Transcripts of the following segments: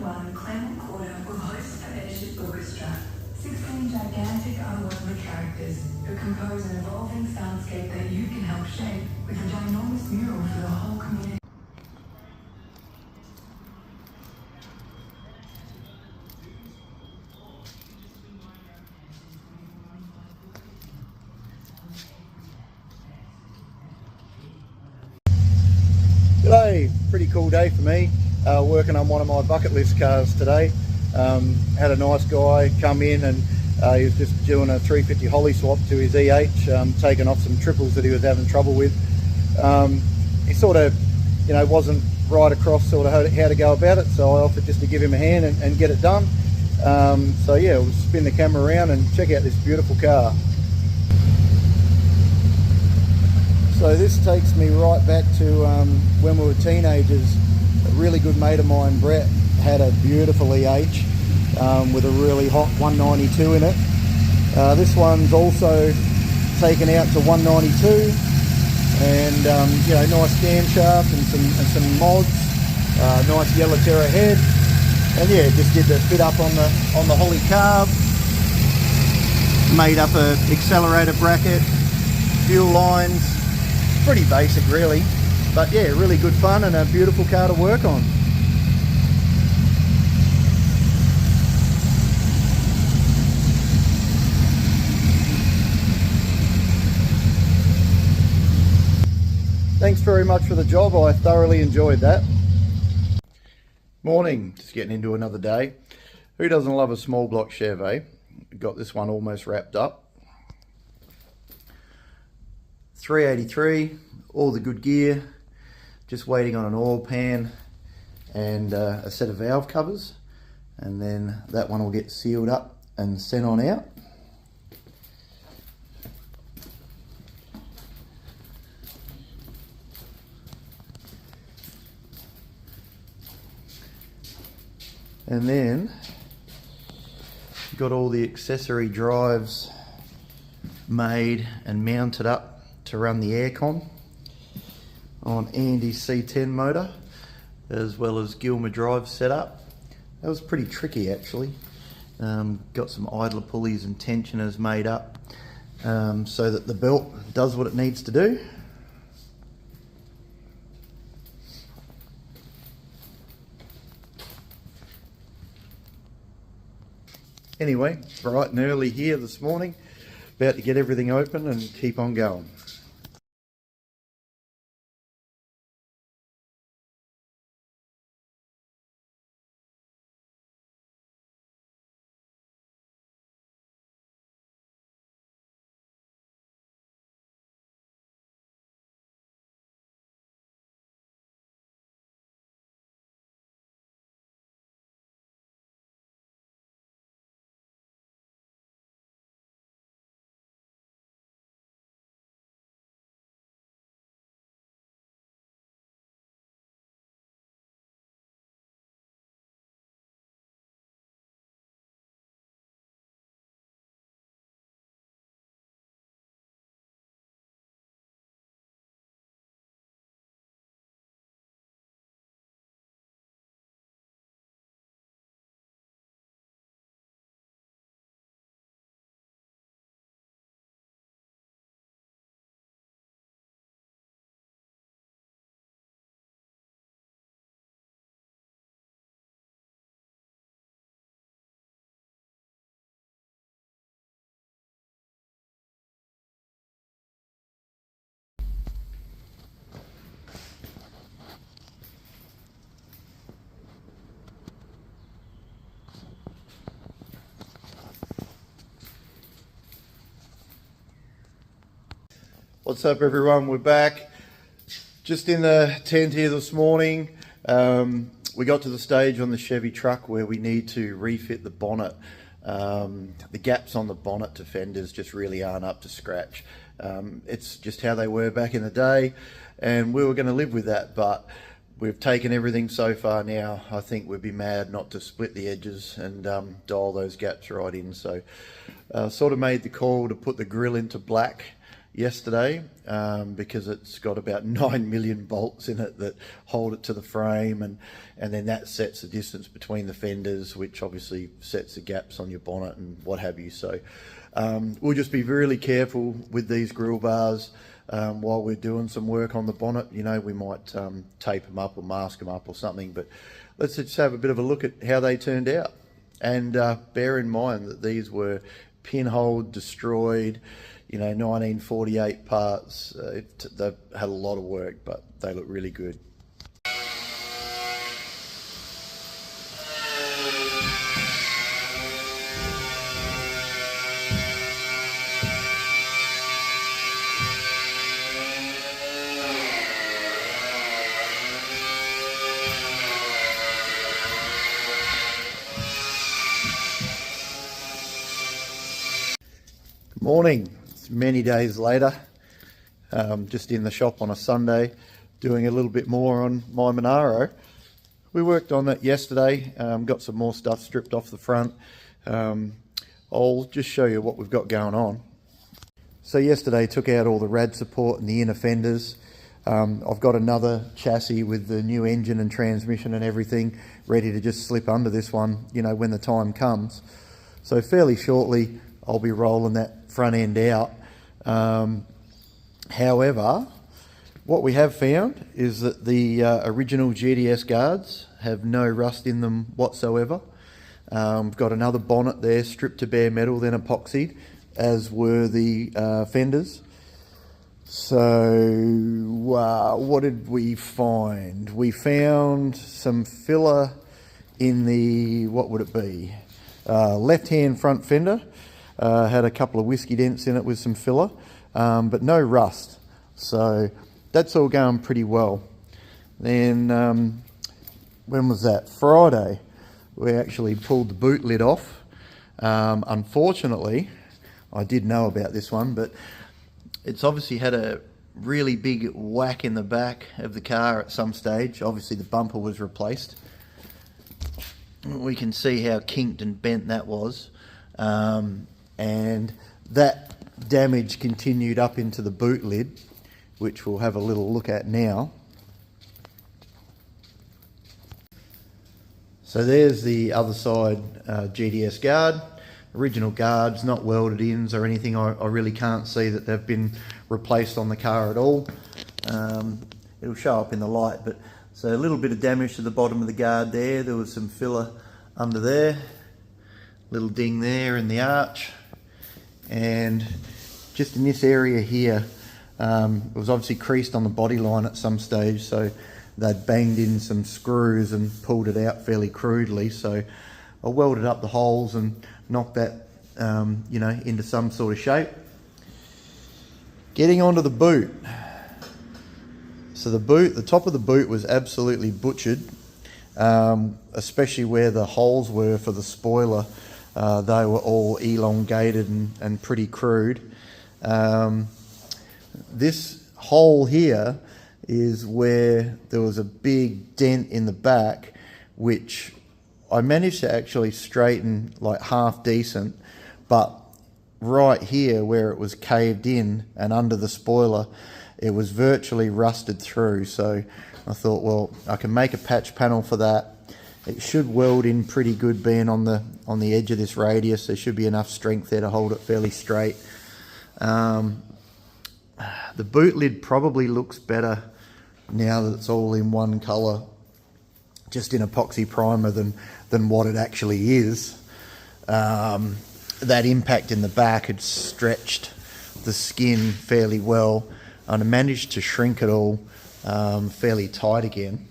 one Clement Quarter will host an airship orchestra. 16 gigantic unworldly characters who compose an evolving soundscape that you can help shape with a ginormous mural for the whole community. G'day, pretty cool day for me, working on one of my bucket list cars today. Had a nice guy come in and he was just doing a 350 holly swap to his taking off some triples that he was having trouble with. He sort of, wasn't right across sort of how to go about it, so I offered just to give him a hand and get it done. So yeah, we'll spin the camera around and check out this beautiful car. So this takes me right back to when we were teenagers. A really good mate of mine, Brett, had a beautiful EH with a really hot 192 in it. This one's also taken out to 192, and nice camshaft and some mods, nice yellow terra head, and yeah, just did the fit up on the Holly carb, made up a accelerator bracket, fuel lines. Pretty basic really, but yeah, really good fun and a beautiful car to work on. Thanks very much for the job, I thoroughly enjoyed that. Morning, just getting into another day. Who doesn't love a small block Chev, eh? Got this one almost wrapped up. 383, all the good gear, just waiting on an oil pan and a set of valve covers, and then that one will get sealed up and sent on out. And then got all the accessory drives made and mounted up to run the aircon on Andy's C10 motor, as well as Gilmer drive setup. That was pretty tricky actually. Got some idler pulleys and tensioners made up so that the belt does what it needs to do. Anyway, bright and early here this morning, about to get everything open and keep on going. What's up everyone, we're back. Just in the tent here this morning. We got to the stage on the Chevy truck where we need to refit the bonnet. The gaps on the bonnet to fenders just really aren't up to scratch. It's just how they were back in the day, and we were going to live with that, but we've taken everything so far now. I think we'd be mad not to split the edges and dial those gaps right in. So sort of made the call to put the grille into black yesterday because it's got about 9 million bolts in it that hold it to the frame, and then that sets the distance between the fenders, which obviously sets the gaps on your bonnet and what have you. So we'll just be really careful with these grill bars while we're doing some work on the bonnet. You know, we might tape them up or mask them up or something, but let's just have a bit of a look at how they turned out. And bear in mind that these were pinhole destroyed, you know, 1948 parts. They've had a lot of work, but they look really good. Morning. It's many days later, just in the shop on a Sunday doing a little bit more on my Monaro. We worked on it yesterday, got some more stuff stripped off the front. I'll just show you what we've got going on. So yesterday took out all the rad support and the inner fenders. I've got another chassis with the new engine and transmission and everything ready to just slip under this one, you know, when the time comes. So fairly shortly I'll be rolling that front end out. However, what we have found is that the original GDS guards have no rust in them whatsoever. Got another bonnet there stripped to bare metal, then epoxied, as were the fenders. So what did we find? We found some filler in the, what would it be? Left-hand front fender. Had a couple of whiskey dents in it with some filler, but no rust. So that's all going pretty well. Then, when was that? Friday, we actually pulled the boot lid off. Unfortunately, I did know about this one, but it's obviously had a really big whack in the back of the car at some stage. Obviously the bumper was replaced. We can see how kinked and bent that was. And that damage continued up into the boot lid, which we'll have a little look at now. So there's the other side GDS guard. Original guards, not welded ins or anything. I really can't see that they've been replaced on the car at all. It'll show up in the light, but so a little bit of damage to the bottom of the guard there. There was some filler under there, little ding there in the arch. And just in this area here, it was obviously creased on the body line at some stage, so they'd banged in some screws and pulled it out fairly crudely. So I welded up the holes and knocked that you know, into some sort of shape. Getting onto the boot. So the top of the boot was absolutely butchered, especially where the holes were for the spoiler. They were all elongated and pretty crude. This hole here is where there was a big dent in the back, which I managed to actually straighten like half decent, but right here where it was caved in and under the spoiler, it was virtually rusted through. So I thought, well, I can make a patch panel for that. It should weld in pretty good, being on the edge of this radius. There should be enough strength there to hold it fairly straight. The boot lid probably looks better now that it's all in one colour, just in epoxy primer, than what it actually is. That impact in the back had stretched the skin fairly well, and I managed to shrink it all fairly tight again.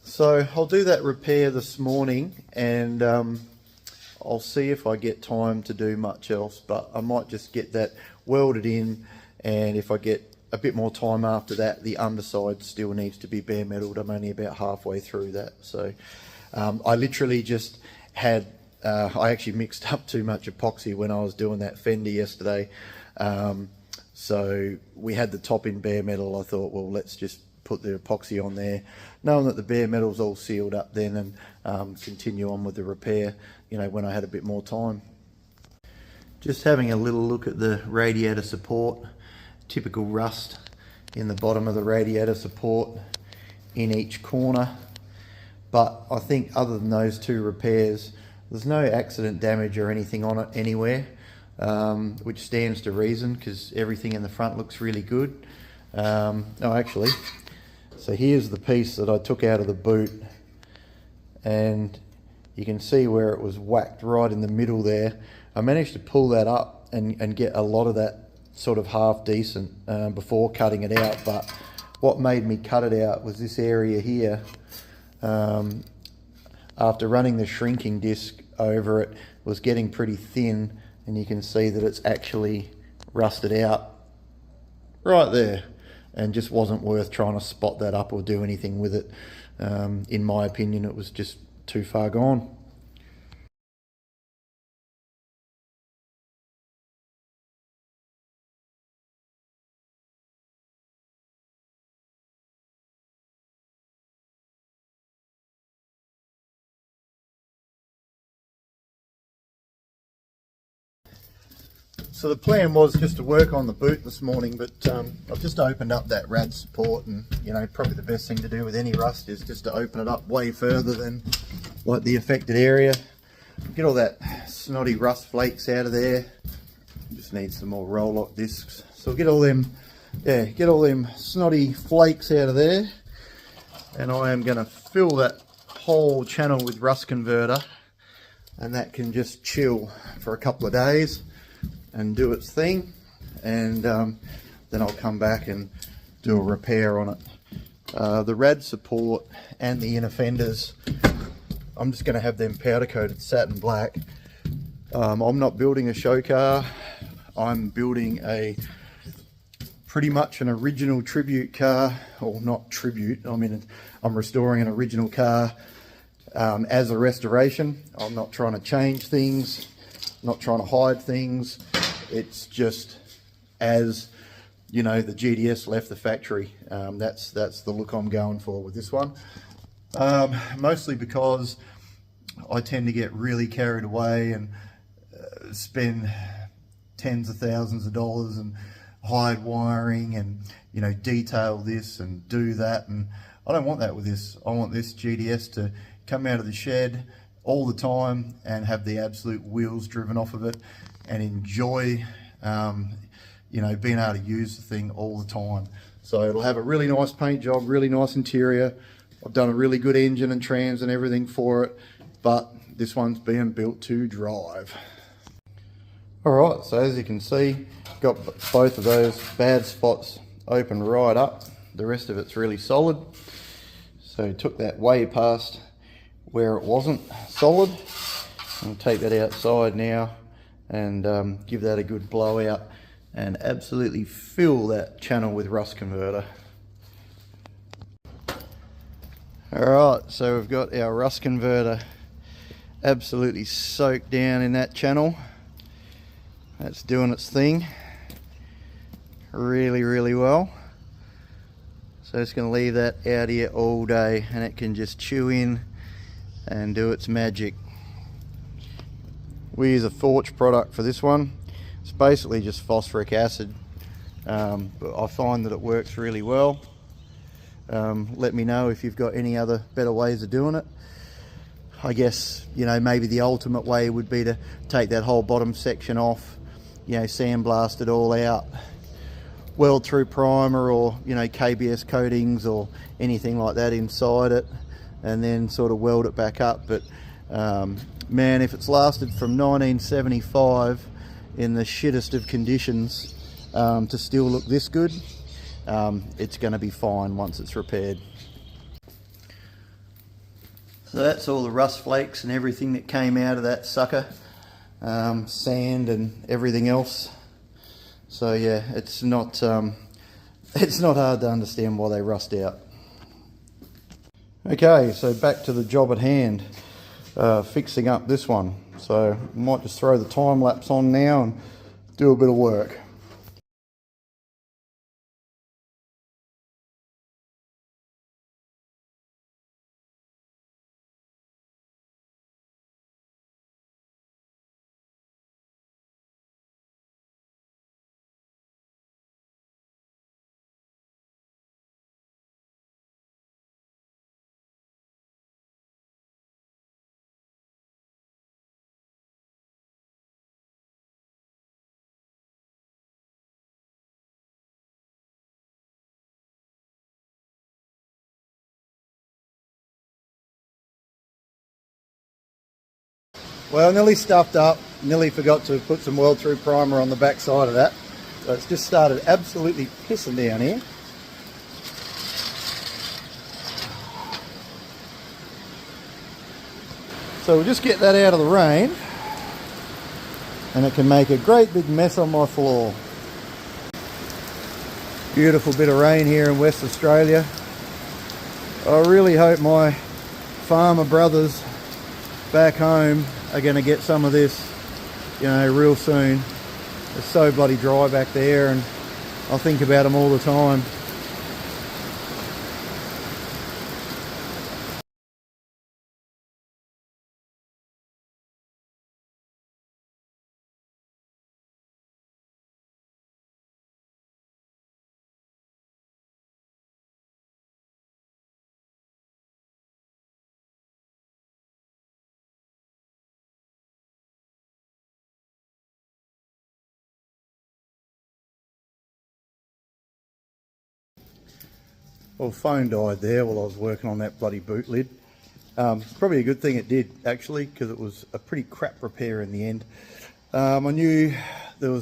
So I'll do that repair this morning, and I'll see if I get time to do much else, but I might just get that welded in, and if I get a bit more time after that, the underside still needs to be bare metaled. I'm only about halfway through that. So I literally just had, I actually mixed up too much epoxy when I was doing that fender yesterday. So we had the top in bare metal. I thought, well, let's just put the epoxy on there, knowing that the bare metal's all sealed up then, and continue on with the repair, you know, when I had a bit more time. Just having a little look at the radiator support. Typical rust in the bottom of the radiator support in each corner. But I think other than those two repairs, there's no accident damage or anything on it anywhere, which stands to reason because everything in the front looks really good. Oh, actually, so here's the piece that I took out of the boot, and you can see where it was whacked right in the middle there. I managed to pull that up and get a lot of that sort of half decent before cutting it out, but what made me cut it out was this area here. After running the shrinking disc over it, was getting pretty thin, and you can see that it's actually rusted out right there, and just wasn't worth trying to spot that up or do anything with it. In my opinion, it was just too far gone. So the plan was just to work on the boot this morning, but I've just opened up that rad support, and you know, probably the best thing to do with any rust is just to open it up way further than like the affected area. Get all that snotty rust flakes out of there. Just need some more roll lock discs. So get all them, yeah, get all them snotty flakes out of there, and I am going to fill that whole channel with rust converter, and that can just chill for a couple of days and do its thing, and then I'll come back and do a repair on it. The rad support and the inner fenders, I'm just going to have them powder coated satin black. I'm not building a show car, I'm building a pretty much an original tribute car, or not tribute, I mean I'm restoring an original car as a restoration. I'm not trying to change things, not trying to hide things. It's just as, you know, the GDS left the factory. That's the look I'm going for with this one. Mostly because I tend to get really carried away and spend tens of thousands of dollars and hide wiring and, you know, detail this and do that, and I don't want that with this. I want this GDS to come out of the shed all the time and have the absolute wheels driven off of it, and enjoy you know, being able to use the thing all the time. So it'll have a really nice paint job, really nice interior. I've done a really good engine and trans and everything for it, but this one's being built to drive. Alright, so as you can see, got both of those bad spots open right up. The rest of it's really solid. So took that way past where it wasn't solid. I'll take that outside now and give that a good blowout and absolutely fill that channel with rust converter. Alright, so we've got our rust converter absolutely soaked down in that channel. That's doing its thing really, really well. So it's going to leave that out here all day, and it can just chew in and do its magic. We use a Forge product for this one. It's basically just phosphoric acid, but I find that it works really well. Let me know if you've got any other better ways of doing it. I guess, you know, maybe the ultimate way would be to take that whole bottom section off, you know, sandblast it all out, weld through primer or, you know, KBS coatings or anything like that inside it, and then sort of weld it back up. But man, if it's lasted from 1975 in the shittest of conditions to still look this good, it's going to be fine once it's repaired. So that's all the rust flakes and everything that came out of that sucker, sand and everything else. So yeah, it's not hard to understand why they rust out. Okay, so back to the job at hand, fixing up this one. So I might just throw the time lapse on now and do a bit of work. Well, nearly stuffed up, nearly forgot to put some weld through primer on the back side of that. So it's just started absolutely pissing down here. So we'll just get that out of the rain, and it can make a great big mess on my floor. Beautiful bit of rain here in West Australia. I really hope my farmer brothers back home are going to get some of this, you know, real soon. It's so bloody dry back there, and I think about them all the time. Well, phone died there while I was working on that bloody boot lid. Probably a good thing it did, actually, because it was a pretty crap repair in the end. I knew I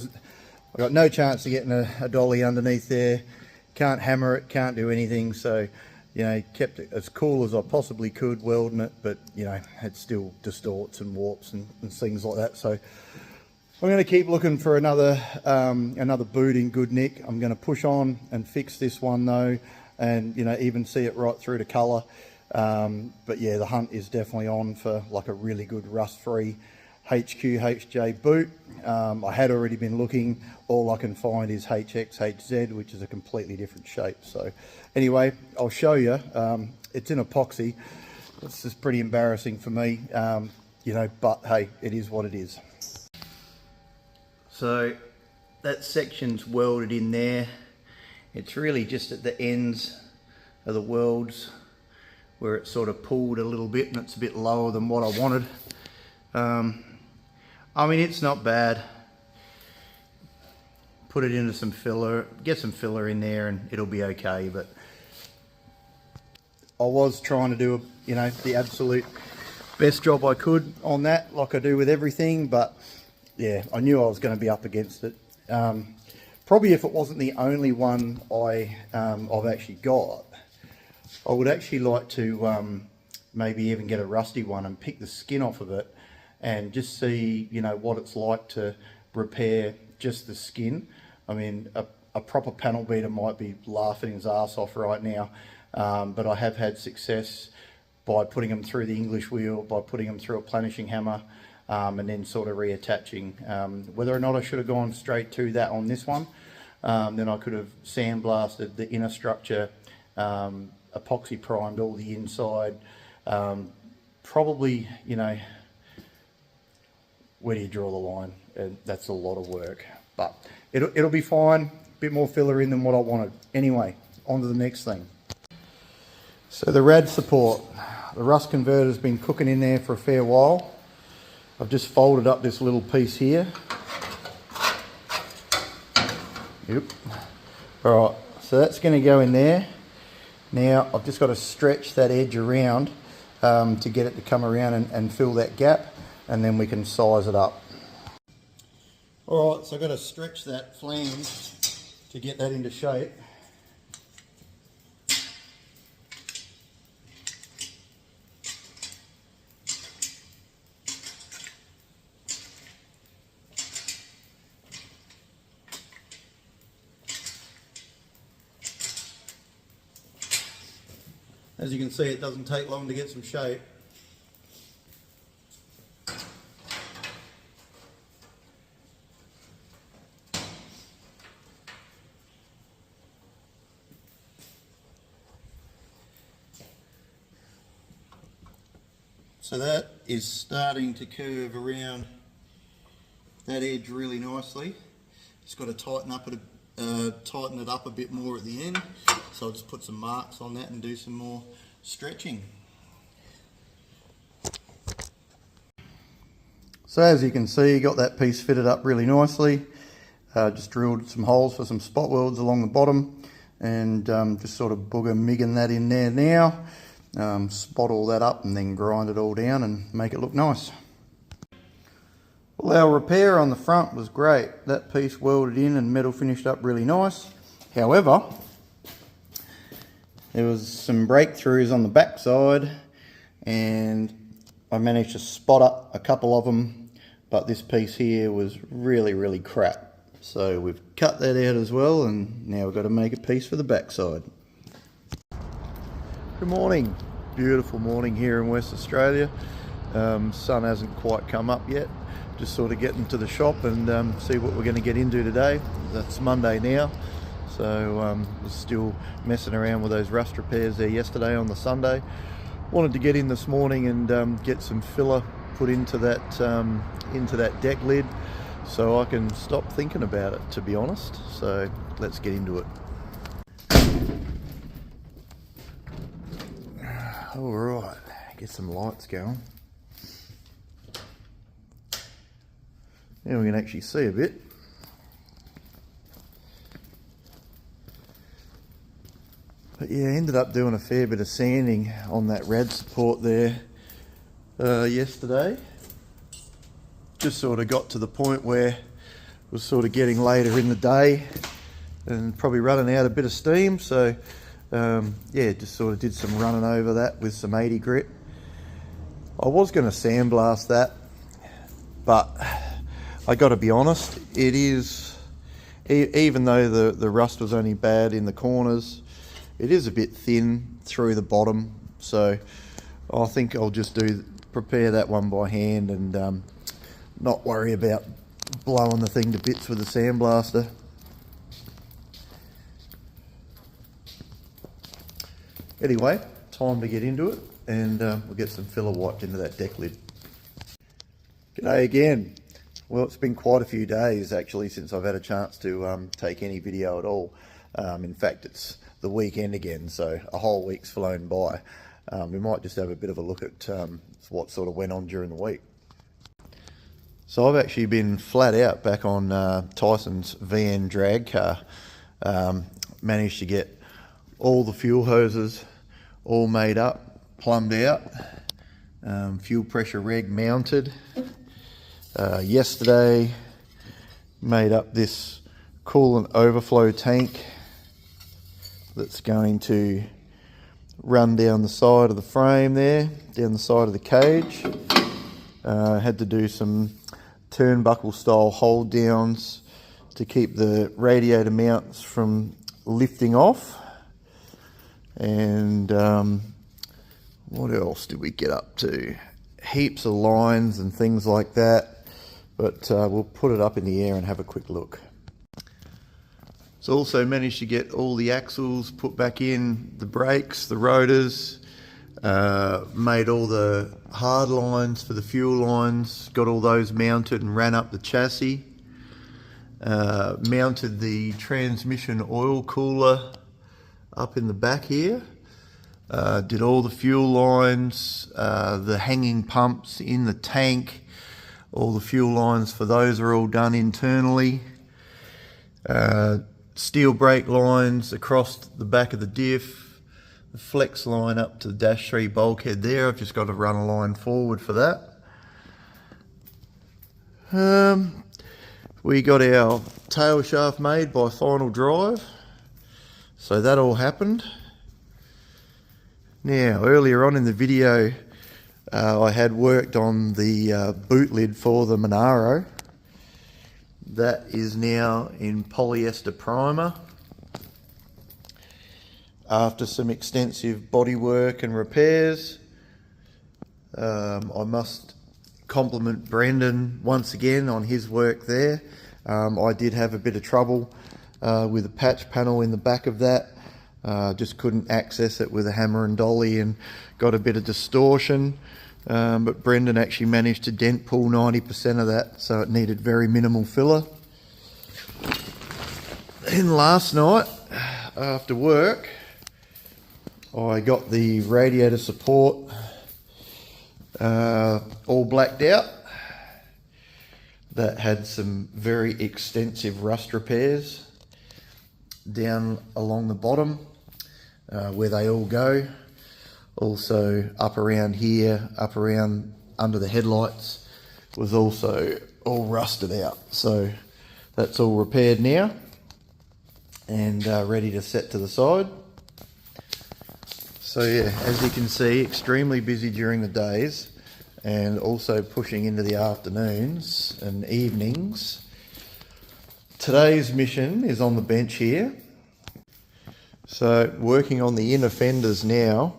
got no chance of getting a dolly underneath there. Can't hammer it, can't do anything. So, you know, kept it as cool as I possibly could welding it, but, you know, it still distorts and warps and things like that. So I'm going to keep looking for another boot in good nick. I'm going to push on and fix this one though, and, you know, even see it right through to colour. But yeah, the hunt is definitely on for like a really good rust-free HQ/HJ boot. I had already been looking. All I can find is HX/HZ, which is a completely different shape. So anyway, I'll show you. It's in epoxy. It's just pretty embarrassing for me, you know, but hey, it is what it is. So that section's welded in there. It's really just at the ends of the welds where it sort of pulled a little bit, and it's a bit lower than what I wanted. I mean, it's not bad. Put it into some filler, get some filler in there, and it'll be okay. But I was trying to do, you know, the absolute best job I could on that, like I do with everything. But yeah, I knew I was going to be up against it. Probably if it wasn't the only one I've actually got, I would actually like to maybe even get a rusty one and pick the skin off of it and just see, you know, what it's like to repair just the skin. I mean, a proper panel beater might be laughing his ass off right now, but I have had success by putting them through the English wheel, by putting them through a planishing hammer, and then sort of reattaching. Whether or not I should have gone straight to that on this one, then I could have sandblasted the inner structure, epoxy primed all the inside. Probably, you know, where do you draw the line? And that's a lot of work, but it'll be fine. A bit more filler in than what I wanted. Anyway, on to the next thing. So the rad support, the rust converter's been cooking in there for a fair while. I've just folded up this little piece here. Yep. All right, so that's going to go in there. Now I've just got to stretch that edge around to get it to come around and fill that gap, and then we can size it up. All right, so I've got to stretch that flange to get that into shape. As you can see, it doesn't take long to get some shape. So that is starting to curve around that edge really nicely. Just got to tighten it up a bit more at the end. So I'll just put some marks on that and do some more stretching. So as you can see, got that piece fitted up really nicely. Just drilled some holes for some spot welds along the bottom, and just sort of booger migging that in there now. Spot all that up and then grind it all down and make it look nice. Well, our repair on the front was great. That piece welded in and metal finished up really nice. However, there was some breakthroughs on the back side and I managed to spot up a couple of them, but this piece here was really crap. So we've cut that out as well, and now we've got to make a piece for the back side. Good morning. Beautiful morning here in West Australia. Sun hasn't quite come up yet. Just sort of getting to the shop and see what we're going to get into today. That's Monday now. So was still messing around with those rust repairs there yesterday on the Sunday. Wanted to get in this morning and get some filler put into that deck lid so I can stop thinking about it, to be honest. So let's get into it. All right, get some lights going. Now we can actually see a bit. But yeah, ended up doing a fair bit of sanding on that rad support there yesterday. Just sort of got to the point where it was sort of getting later in the day and probably running out a bit of steam. So yeah, just sort of did some running over that with some 80 grit. I was going to sandblast that, but I got to be honest, it is, even though the rust was only bad in the corners, it is a bit thin through the bottom, so I think I'll just prepare that one by hand and not worry about blowing the thing to bits with a sandblaster. Anyway, time to get into it, and we'll get some filler wiped into that deck lid. G'day again. Well, it's been quite a few days actually since I've had a chance to take any video at all. In fact, it's the weekend again, so a whole week's flown by. We might just have a bit of a look at what sort of went on during the week. So I've actually been flat out back on Tyson's VN drag car. Managed to get all the fuel hoses all made up, plumbed out, fuel pressure reg mounted. Yesterday made up this coolant overflow tank that's going to run down the side of the frame there, down the side of the cage. Had to do some turnbuckle style hold downs to keep the radiator mounts from lifting off. And what else did we get up to? Heaps of lines and things like that, but we'll put it up in the air and have a quick look. So also managed to get all the axles put back in, the brakes, the rotors, made all the hard lines for the fuel lines, got all those mounted and ran up the chassis, mounted the transmission oil cooler up in the back here, did all the fuel lines, the hanging pumps in the tank, all the fuel lines for those are all done internally. Steel brake lines across the back of the diff, the flex line up to the dash 3 bulkhead there. I've just got to run a line forward for that. We got our tail shaft made by Final Drive, so that all happened. Now, earlier on in the video, I had worked on the boot lid for the Monaro. That is now in polyester primer. After some extensive bodywork and repairs, I must compliment Brendan once again on his work there. I did have a bit of trouble with the patch panel in the back of that. Just couldn't access it with a hammer and dolly and got a bit of distortion. But Brendan actually managed to dent pull 90% of that, so it needed very minimal filler. Then last night, after work, I got the radiator support all blacked out. That had some very extensive rust repairs down along the bottom where they all go. Also up around here, up around under the headlights was also all rusted out. So that's all repaired now and ready to set to the side. So yeah, as you can see, extremely busy during the days and also pushing into the afternoons and evenings. Today's mission is on the bench here. So working on the inner fenders now.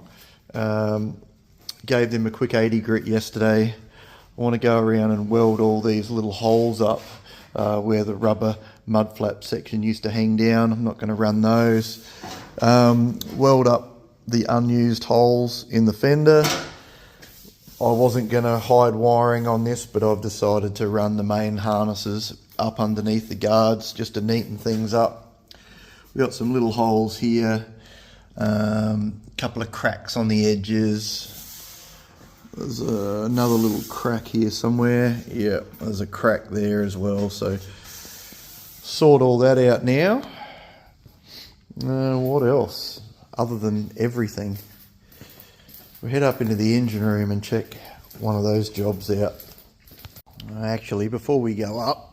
Gave them a quick 80 grit yesterday. I want to go around and weld all these little holes up where the rubber mud flap section used to hang down. I'm not going to run those. Weld up the unused holes in the fender. I wasn't going to hide wiring on this, but I've decided to run the main harnesses up underneath the guards just to neaten things up. We've got some little holes here, couple of cracks on the edges. There's another little crack here somewhere. Yeah, there's a crack there as well. So sort all that out now. What else other than everything? We'll head up into the engine room and check one of those jobs out. Actually, before we go up,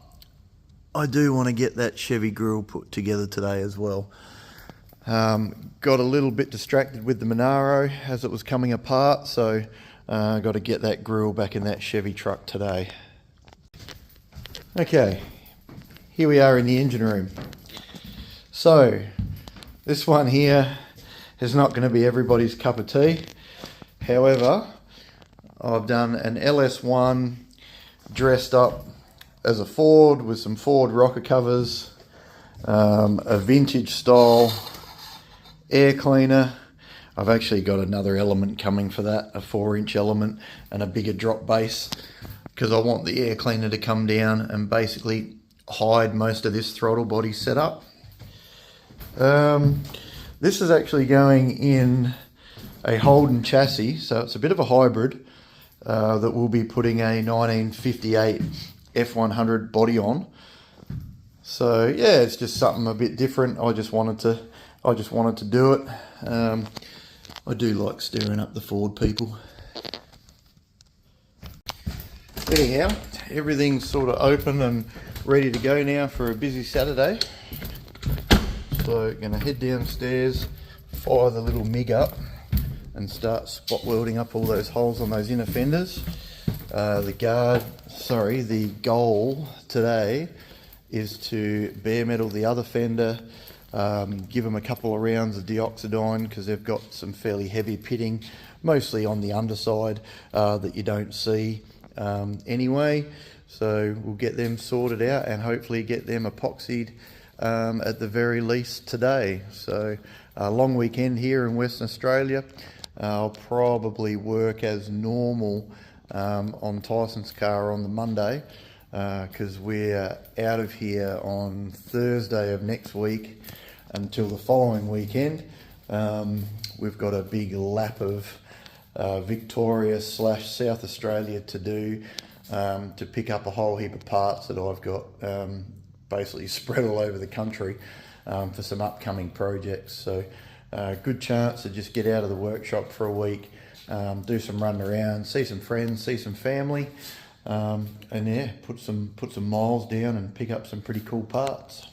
I do want to get that Chevy grille put together today as well. Got a little bit distracted with the Monaro as it was coming apart, so got to get that grille back in that Chevy truck today. Okay, here we are in the engine room. So this one here is not going to be everybody's cup of tea. However, I've done an LS1 dressed up as a Ford with some Ford rocker covers, a vintage style air cleaner. I've actually got another element coming for that, a 4-inch element and a bigger drop base, because I want the air cleaner to come down and basically hide most of this throttle body setup. This is actually going in a Holden chassis, so it's a bit of a hybrid that we'll be putting a 1958 F100 body on. So yeah, it's just something a bit different. I just wanted to do it. I do like stirring up the Ford people. Anyhow, everything's sort of open and ready to go now for a busy Saturday. So gonna head downstairs, fire the little MIG up and start spot welding up all those holes on those inner fenders. The goal today is to bare metal the other fender, give them a couple of rounds of deoxidine because they've got some fairly heavy pitting, mostly on the underside that you don't see anyway. So we'll get them sorted out and hopefully get them epoxied at the very least today. So a long weekend here in Western Australia. I'll probably work as normal on Tyson's car on the Monday because we're out of here on Thursday of next week until the following weekend. We've got a big lap of Victoria / South Australia to do to pick up a whole heap of parts that I've got basically spread all over the country for some upcoming projects. So good chance to just get out of the workshop for a week, do some run around, see some friends, see some family, and yeah, put some miles down and pick up some pretty cool parts.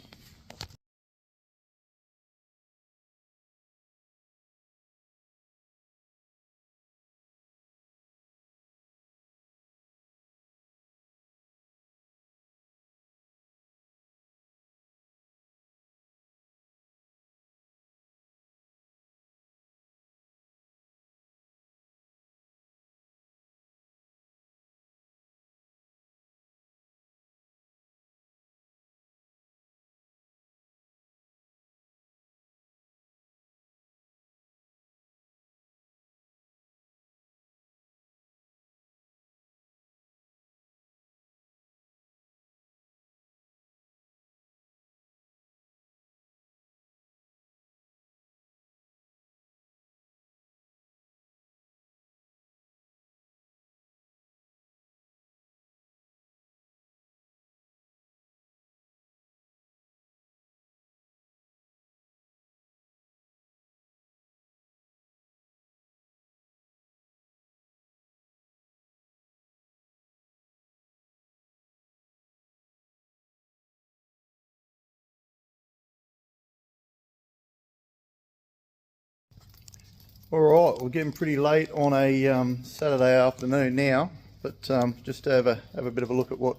Alright, we're getting pretty late on a Saturday afternoon now, but just to have a bit of a look at what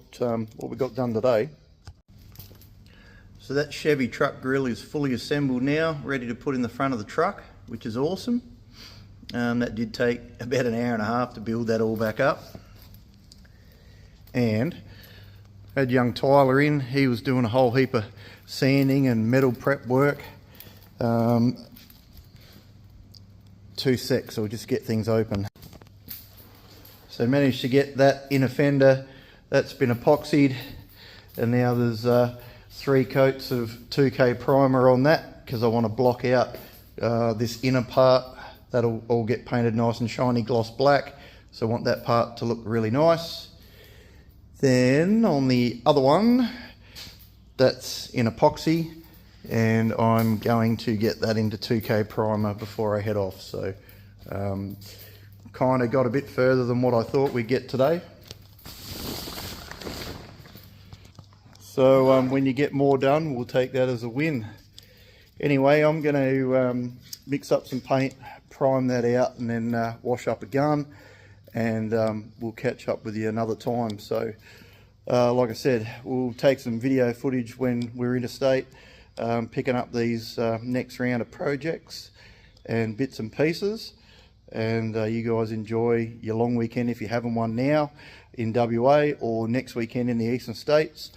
we got done today. So that Chevy truck grill is fully assembled now, ready to put in the front of the truck, which is awesome. That did take about an hour and a half to build that all back up. And had young Tyler in, he was doing a whole heap of sanding and metal prep work. 2 secs, so we'll just get things open. So managed to get that inner fender, that's been epoxied, and now there's 3 coats of 2K primer on that because I want to block out this inner part. That'll all get painted nice and shiny gloss black, so I want that part to look really nice. Then on the other one, that's in epoxy, and I'm going to get that into 2K primer before I head off. So kind of got a bit further than what I thought we'd get today. So when you get more done, we'll take that as a win. Anyway, I'm going to mix up some paint, prime that out, and then wash up a gun, and we'll catch up with you another time. So like I said, we'll take some video footage when we're interstate, picking up these next round of projects and bits and pieces, and you guys enjoy your long weekend if you're having one now in WA, or next weekend in the eastern states.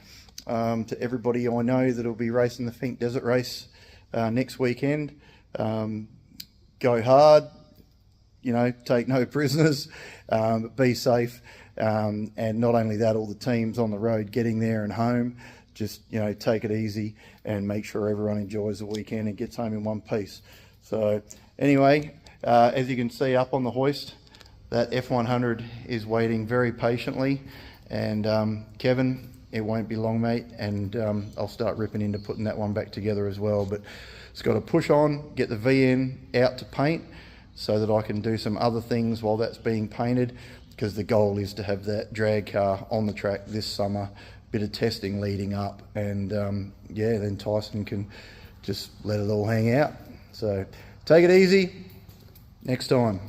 To everybody I know that'll be racing the Fink Desert Race next weekend, go hard, you know, take no prisoners, but be safe, and not only that, all the teams on the road getting there and home, just, you know, take it easy and make sure everyone enjoys the weekend and gets home in one piece. So anyway, as you can see up on the hoist, that F100 is waiting very patiently, and Kevin, it won't be long, mate, and I'll start ripping into putting that one back together as well. But it's got to push on, get the VN out to paint so that I can do some other things while that's being painted, because the goal is to have that drag car on the track this summer. Bit of testing leading up, and yeah, then Tyson can just let it all hang out. So take it easy, next time.